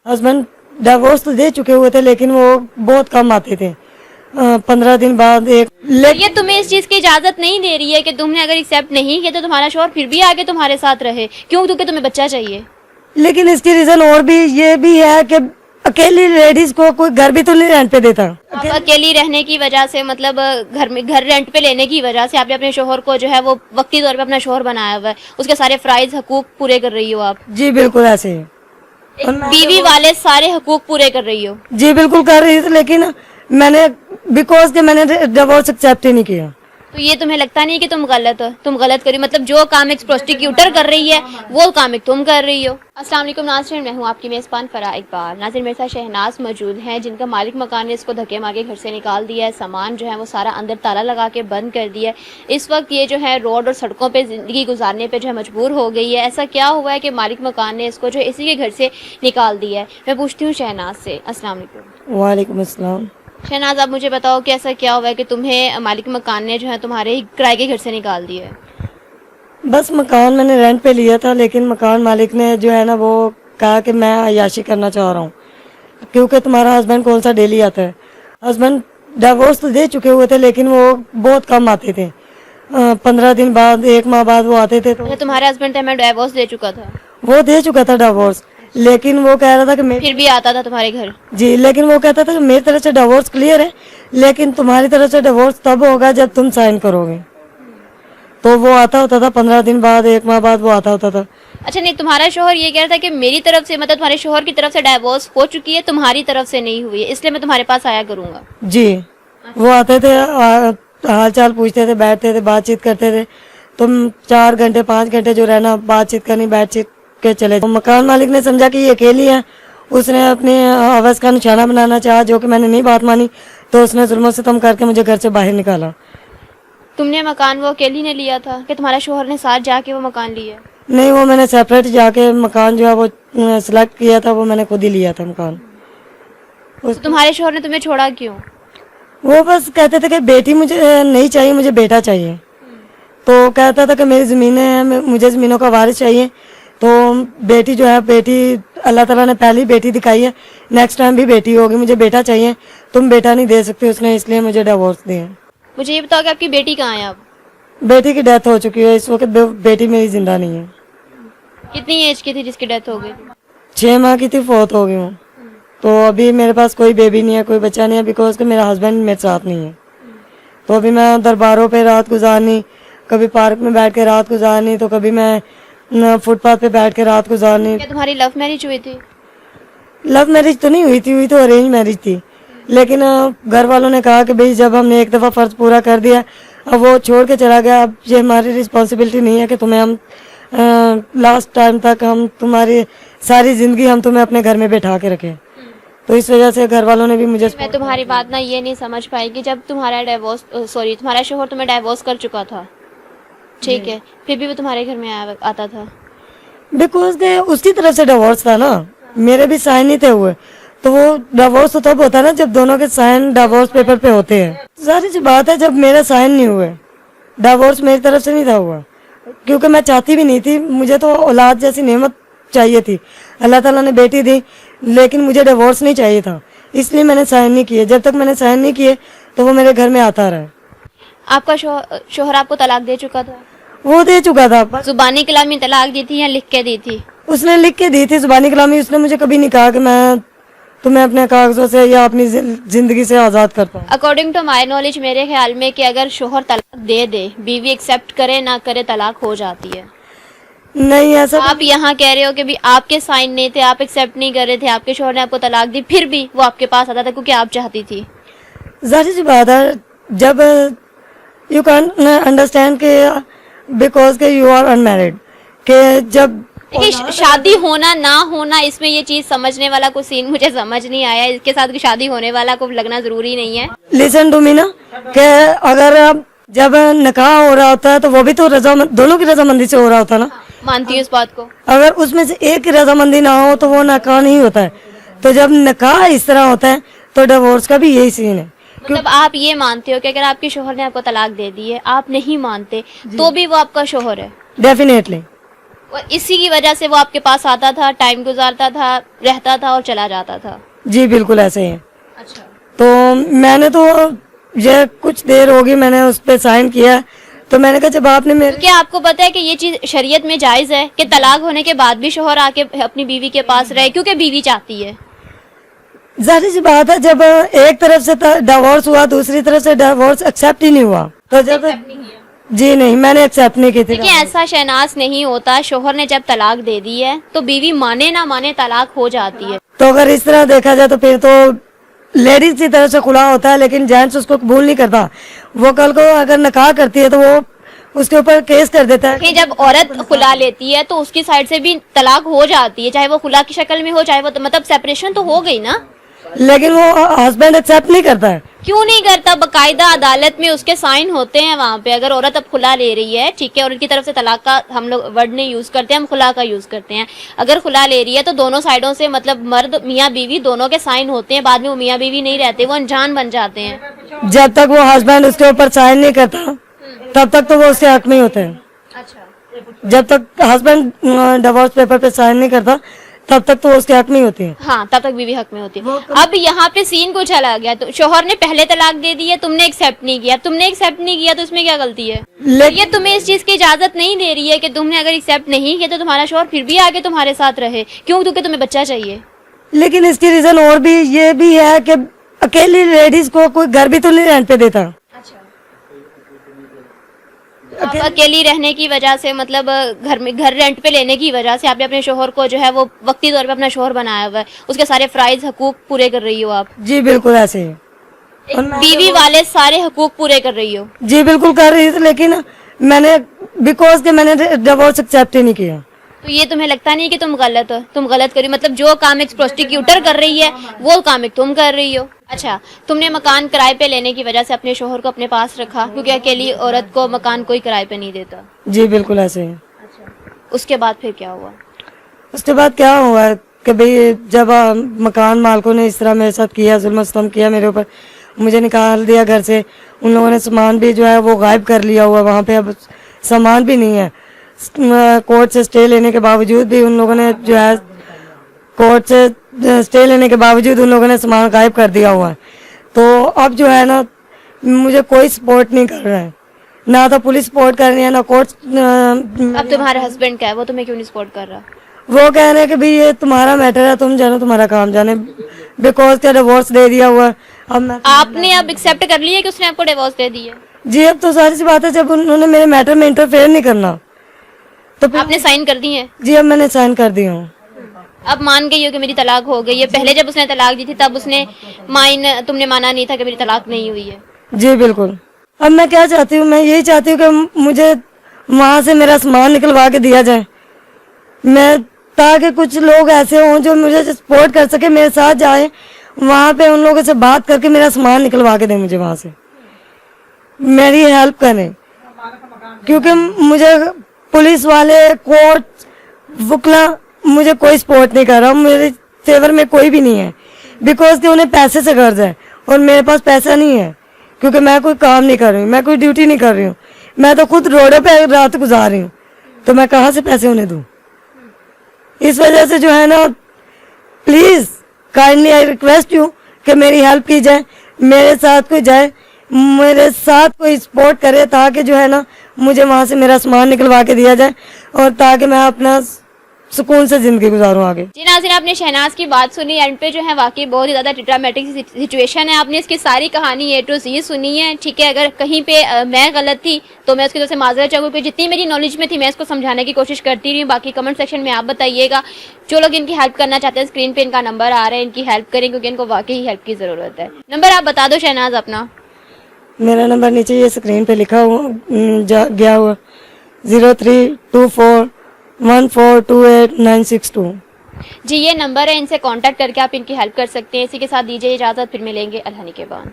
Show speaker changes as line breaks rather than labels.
Husband divorce तो दे चुके हुए थे, लेकिन वो बहुत कम आते थे, 15 दिन बाद एक।
ये तुम्हें इस चीज की इजाजत नहीं दे रही है कि तुमने अगर एक्सेप्ट नहीं किया तो तुम्हारा शौहर फिर भी आगे तुम्हारे साथ रहे, क्यों? क्योंकि तुम्हें बच्चा चाहिए।
लेकिन इसकी रीजन और भी ये भी है कि अकेली लेडीज को कोई घर भी तो नहीं रेंट पे देता।
आप अकेली रहने की वजह से, मतलब घर रेंट पे लेने की वजह से आपने अपने शोहर को जो है वो वक्ती तौर पे अपना शोहर बनाया हुआ है, उसके सारे फ्राइज हकूक पूरे कर रही हो आप।
जी बिल्कुल ऐसे ही।
बीवी वाले सारे हकूक पूरे कर रही हो।
जी बिल्कुल कर रही थी, लेकिन मैंने बिकॉज के मैंने डिवोर्स एक्सेप्ट ही नहीं किया।
तो ये तुम्हें लगता नहीं कि तुम गलत हो? तुम गलत करी, मतलब जो काम एक प्रोस्टिक्यूटर कर रही है वो काम एक तुम कर रही हो। अस्सलाम वालेकुम नाज़रीन, मैं हूँ आपकी मेज़बान फ़रा इकबाल। नाज़रीन, मेरे साथ शहनाज मौजूद हैं, जिनका मालिक मकान ने इसको धक्के मार के घर से निकाल दिया है। सामान जो है वो सारा अंदर ताला लगा के बंद कर दिया है। इस वक्त ये जो है रोड और सड़कों पे ज़िंदगी गुजारने पे जो है मजबूर हो गई है। ऐसा क्या हुआ है कि मालिक मकान ने इसको जो है इसी के घर से निकाल दिया है? मैं पूछती हूँ शहनाज से। अस्सलाम वालेकुम।
वालेकुम अस्सलाम।
शहनाज, आप मुझे बताओ कि ऐसा क्या हुआ है कि तुम्हें मालिक मकान ने जो है तुम्हारे किराए के घर से निकाल दिया है?
बस मकान मैंने रेंट पे लिया था, लेकिन मकान मालिक ने जो है ना वो कहा कि मैं अय्याशी करना चाह रहा हूँ, क्योंकि तुम्हारा हस्बैंड कौन सा डेली आता है। हस्बैंड डिवोर्स तो दे चुके हुए थे, लेकिन वो बहुत कम आते थे, 15 दिन बाद, 1 माह बाद वो आते थे। तो
तुम्हारे हस्बैंड हमें डिवोर्स दे चुका था?
वो दे चुका था डिवोर्स, लेकिन वो कह रहा था कि
फिर भी आता था तुम्हारे घर?
जी, लेकिन वो कहता था कि मेरी तरफ से डिवोर्स क्लियर है, लेकिन तुम्हारी तरफ से डिवोर्स तब होगा जब तुम साइन करोगे। तो वो आता होता था 15 दिन बाद, 1 माह बाद वो आता होता था।
अच्छा, नहीं, तुम्हारा शोहर ये कह रहा था कि मेरी तरफ से, मतलब तुम्हारे शोहर की तरफ से डिवोर्स हो चुकी है, तुम्हारी तरफ से नहीं हुई है, इसलिए मैं तुम्हारे पास आया करूंगा।
जी, वो आते थे, हाल चाल पूछते थे, बैठते थे, बातचीत करते थे। तुम 4 घंटे 5 घंटे जो रहना, बातचीत करनी, बातचीत के चले। तो मकान मालिक ने समझा कि ये अकेली है, उसने अपने हवस का निशाना बनाना चाहा, जो कि मैंने नहीं बात मानी, तो उसने जुल्म सितम करके मुझे घर से बाहर निकाला।
तुमने मकान वो अकेली ने लिया था कि तुम्हारे शोहर ने साथ जाके वो मकान लिया?
नहीं, वो मैंने सेपरेट जाके मकान जो है वो सिलेक्ट किया था, वो मैंने खुद ही लिया था मकान।
तो तुम्हारे शोहर ने तुम्हें छोड़ा क्यों?
वो बस कहते थे कि बेटी मुझे नहीं चाहिए, मुझे बेटा चाहिए। तो कहता था कि मेरी ज़मीनें हैं, मुझे ज़मीनों का वारिस चाहिए। तो बेटी जो है, बेटी अल्लाह ताला ने पहली बेटी दिखाई है, नेक्स्ट टाइम भी बेटी होगी, मुझे बेटा चाहिए, तुम बेटा नहीं दे सकते, उसने इसलिए मुझे डिवोर्स दिया।
मुझे ये बताओ कि आपकी बेटी कहाँ है अब?
बेटी की डेथ हो चुकी है, इस वक्त बेटी मेरी जिंदा नहीं है।
कितनी एज की थी जिसकी डेथ हो गई?
6 माह की थी, फोर्थ हो गई हूँ। तो अभी मेरे पास कोई बेबी नहीं है, कोई बच्चा नहीं है, बिकॉज कि मेरा हस्बैंड मेरे साथ नहीं है। तो अभी मैं दरबारों पे रात गुजारनी, कभी पार्क में बैठ के रात गुजारनी, तो कभी मैं फुटपाथ पे बैठ के रात गुजारनी।
क्या तुम्हारी लव मैरिज हुई थी?
लव मैरिज तो नहीं हुई थी, हुई तो अरेंज मैरिज थी, लेकिन घर वालों ने कहा कि भाई जब हमने एक दफ़ा फ़र्ज पूरा कर दिया, अब वो छोड़ के चला गया, अब ये हमारी रिस्पॉन्सिबिलिटी नहीं है कि तुम्हें हम लास्ट टाइम तक, हम तुम्हारी सारी ज़िंदगी हम तुम्हें अपने घर में बैठा के रखें। तो इस वजह से घर वालों ने भी मुझे।
मैं तुम्हारी बात ना ये नहीं समझ पाई कि जब तुम्हारा डिवोर्स, सॉरी, तुम्हारा शोहर तुम्हें डिवोर्स कर चुका था, ठीक है, फिर भी वो तुम्हारे घर में आता था?
बिकॉज उसकी तरफ से डिवोर्स था ना, मेरे भी साइन नहीं थे हुए। तो वो डिवोर्स तो तब होता है ना जब दोनों के साइन डिवोर्स पेपर पे होते हैं। सारी सी बात है, जब मेरे साइन नहीं हुए, डिवोर्स मेरी तरफ से नहीं था हुआ, क्योंकि मैं चाहती भी नहीं थी, मुझे तो औलाद जैसी नेमत चाहिए थी, अल्लाह ताला ने बेटी दी, लेकिन मुझे डिवोर्स नहीं चाहिए था, इसलिए मैंने साइन नहीं किए। जब तक मैंने साइन नहीं किए तो वो मेरे घर में आता रहा।
आपका शोहर आपको तलाक दे चुका था?
वो दे चुका था।
जुबानी कलामी तलाक दी थी या लिख के दी थी?
उसने लिख के दी थी जुबानी कलामी। उसने मुझे कभी नहीं कहा कि मैं तुम्हें अपने कागजों से या अपनी जिंदगी से आजाद करता हूँ।
अकॉर्डिंग टू माई नॉलेज, मेरे ख्याल में कि अगर शोहर तलाक दे दे, बीवी एक्सेप्ट करे ना करे, तलाक हो जाती है।
नहीं, ऐसा
आप यहाँ कह रहे हो कि भी आपके साइन नहीं थे, आप एक्सेप्ट नहीं कर रहे थे, आपके शोहर ने आपको तलाक दी, फिर भी वो आपके पास आता था क्योंकि आप चाहती थी।
जाहिर सी बात है, जब यू कैन अंडरस्टैंड के बिकॉज के यू आर अनमैरिड, के जब
देखिए, शादी होना ना होना, इसमें ये चीज समझने वाला को सीन मुझे समझ नहीं आया। इसके साथ की शादी होने वाला को लगना जरूरी नहीं है।
लिसन टू मी ना, कि अगर जब निकाह हो रहा होता है तो वो भी तो दोनों की रजामंदी से हो रहा होता है ना।
मानती हूँ इस बात को।
अगर उसमें से एक की रजामंदी ना हो तो वो निकाह नहीं होता है। तो जब निकाह इस तरह होता है तो डिवोर्स का भी यही सीन है।
मतलब आप ये मानते हो कि अगर आपके शोहर ने आपको तलाक दे दी है, आप नहीं मानते, तो भी वो आपका शोहर है?
डेफिनेटली।
और इसी की वजह से वो आपके पास आता था, टाइम गुजारता था, रहता था और चला जाता था।
जी बिल्कुल ऐसे ही है।
अच्छा।
तो मैंने तो ये कुछ देर होगी मैंने उस पर साइन किया, तो मैंने कहा जब आपने
तो
मेरे
क्या आपको पता है कि ये चीज शरीयत में जायज है कि तलाक होने के बाद भी शोहर आके अपनी बीवी के पास रहे, क्योंकि बीवी चाहती है।
जाहिर सी बात है, जब एक तरफ से डिवोर्स हुआ दूसरी तरफ से डिवोर्स एक्सेप्ट ही नहीं हुआ, तो जब जी नहीं मैंने एक्सेप्ट नहीं की थी।
देखिए ऐसा शहनाज नहीं होता, शोहर ने जब तलाक दे दी है तो बीवी माने ना माने तलाक हो जाती है।
तो अगर इस तरह देखा जाए तो फिर तो लेडीज की तरफ से खुला होता है, लेकिन जेंट्स उसको कबूल नहीं करता। वो कल को अगर नकाह करती है तो वो उसके ऊपर केस कर देता है।
कि जब औरत खुला लेती है तो उसकी साइड से भी तलाक हो जाती है, चाहे वो खुला की शक्ल में हो, चाहे वो मतलब सेपरेशन तो हो गई ना।
लेकिन वो हस्बैंड एक्सेप्ट नहीं करता है।
क्यों नहीं करता? बकायदा अदालत में उसके साइन होते हैं वहाँ पे। अगर औरत अब खुला ले रही है, ठीक है, औरत की तरफ से तलाक का हम लोग वर्ड नहीं यूज करते, हम खुला का यूज करते हैं। अगर खुला ले रही है तो दोनों साइडों से मतलब मर्द मियाँ बीवी दोनों के साइन होते हैं। बाद में वो मियाँ बीवी नहीं रहते, वो अनजान बन जाते हैं।
जब तक वो हस्बैंड उसके ऊपर साइन नहीं करता तब तक तो वो उसके हक में ही होते हैं।
अच्छा।
जब तक हस्बैंड डिवोर्स पेपर पे साइन नहीं करता तब तक तो उसके हक में ही होती है।
हाँ, तब तक बीवी हक में होती है। अब यहाँ पे सीन कुछ अलग गया, तो शोहर ने पहले तलाक दे दी है, तुमने एक्सेप्ट नहीं किया। तुमने एक्सेप्ट नहीं किया तो इसमें क्या गलती है?
लेकिन
ये तुम्हें इस चीज की इजाजत नहीं दे रही है कि तुमने अगर एक्सेप्ट नहीं किया तो तुम्हारा शोहर फिर भी आगे तुम्हारे साथ रहे। क्यों? क्योंकि तुम्हें बच्चा चाहिए।
लेकिन इसकी रीजन और भी ये भी है कि अकेली लेडीज को कोई घर भी तो नहीं रेंट पे देता।
आप अकेली रहने की वजह से मतलब घर रेंट पे लेने की वजह से आपने अपने शोहर को जो है वो वक्ती तौर पे अपना शोहर बनाया हुआ है, उसके सारे फ्राइज हकूक पूरे कर रही हो आप।
जी बिल्कुल ऐसे ही।
बीवी वाले सारे हकूक पूरे कर रही हो।
जी बिल्कुल कर रही थी, लेकिन मैंने बिकॉज के मैंने डिवोर्स एक्सेप्ट ही नहीं किया।
तो ये तुम्हें लगता नहीं कि तुम गलत हो? तुम गलत करी मतलब जो काम एक प्रोस्टिक्यूटर कर रही है वो काम एक तुम कर रही हो। अच्छा, तुमने मकान किराए पे लेने की वजह से अपने शोहर को अपने पास रखा, क्योंकि अकेली औरत को मकान कोई किराए पे नहीं देता।
जी बिल्कुल ऐसे ही।
उसके बाद फिर क्या हुआ?
उसके बाद क्या हुआ कि भाई जब मकान मालिकों ने इस तरह मेरे साथ किया, जुल्म सितम किया मेरे ऊपर, मुझे निकाल दिया घर से। उन लोगों ने सामान भी जो है वो गायब कर लिया हुआ, वहाँ पे अब सामान भी नहीं है। कोर्ट से स्टे लेने के बावजूद भी उन लोगों ने जो है कोर्ट से स्टे लेने के बावजूद उन लोगों ने सामान गायब कर दिया हुआ है। तो अब जो है ना मुझे कोई सपोर्ट नहीं कर रहा है, ना तो पुलिस सपोर्ट कर रही है ना कोर्ट।
अब तुम्हारे हस्बैंड क्या है, वो तुम्हें क्यों नहीं सपोर्ट कर रहा?
वो कह रहे हैं कि भाई ये तुम्हारा मैटर है, तुम जानो तुम्हारा काम जाने, बिकॉज का डिवोर्स दे दिया हुआ है। अब मैं
आपने अब एक्सेप्ट कर लिया कि उसने आपको डिवोर्स दे दिया?
जी अब तो सारी सी बात है, जब उन्होंने मेरे मैटर में इंटरफेयर नहीं करना तो फिर
आपने साइन कर दिए?
जी अब मैंने साइन कर दी हूँ।
अब मान गई हो कि मेरी तलाक हो गई है। पहले जब उसने तलाक दी थी तब उसने तुमने माना नहीं था कि मेरी तलाक नहीं हुई है।
जी बिल्कुल। अब मैं क्या चाहती हूँ, मैं यही चाहती हूँ कि मुझे वहाँ से मेरा सामान निकलवा के दिया जाए, मैं ताकि कुछ लोग ऐसे हों जो मुझे सपोर्ट कर सके, मेरे साथ जाए वहाँ पे, उन लोगों से बात करके मेरा सामान निकलवा के दें, मुझे वहाँ से मेरी हेल्प करें। क्योंकि मुझे पुलिस वाले कोर्ट वकला मुझे कोई सपोर्ट नहीं कर रहा, मेरे फेवर में कोई भी नहीं है, बिकॉज कि उन्हें पैसे से गर्ज है और मेरे पास पैसा नहीं है, क्योंकि मैं कोई काम नहीं कर रही हूँ, मैं कोई ड्यूटी नहीं कर रही हूँ, मैं तो खुद रोडों पे रात गुजार रही हूँ, तो मैं कहाँ से पैसे उन्हें दूँ? इस वजह से जो है ना please kindly I request you कि मेरी हेल्प की जाए, मेरे साथ कोई जाए, मेरे साथ कोई सपोर्ट करे, ताकि जो है ना मुझे वहाँ से मेरा सामान निकलवा के दिया जाए और ताकि मैं अपना सुकून से जिंदगी गुजारूं आगे।
जी नाज़रीन, आपने शहनाज की बात सुनी, एंड पे जो है वाकई बहुत ही ज़्यादा ड्रामेटिक सिचुएशन है। आपने इसकी सारी कहानी A to Z सुनी है, ठीक है। अगर कहीं पे मैं गलत थी तो मैं उसकी तरफ से माजरत चाहूँगी, क्योंकि जितनी मेरी नॉलेज में थी मैं इसको समझाने की कोशिश करती रही हूँ। बाकी कमेंट सेक्शन में आप बताइएगा। जो लोग इनकी हेल्प करना चाहते हैं, स्क्रीन पे इनका नंबर आ रहा है, इनकी हेल्प करें, क्योंकि इनको वाकई हेल्प की ज़रूरत है। नंबर आप बता दो शहनाज अपना।
मेरा नंबर नीचे ये स्क्रीन पे लिखा हुआ गया हुआ 0324142896
जी ये नंबर है, इनसे कांटेक्ट करके आप इनकी हेल्प कर सकते हैं। इसी के साथ दीजिए इजाज़त, फिर मिलेंगे अल्लाह के बाद।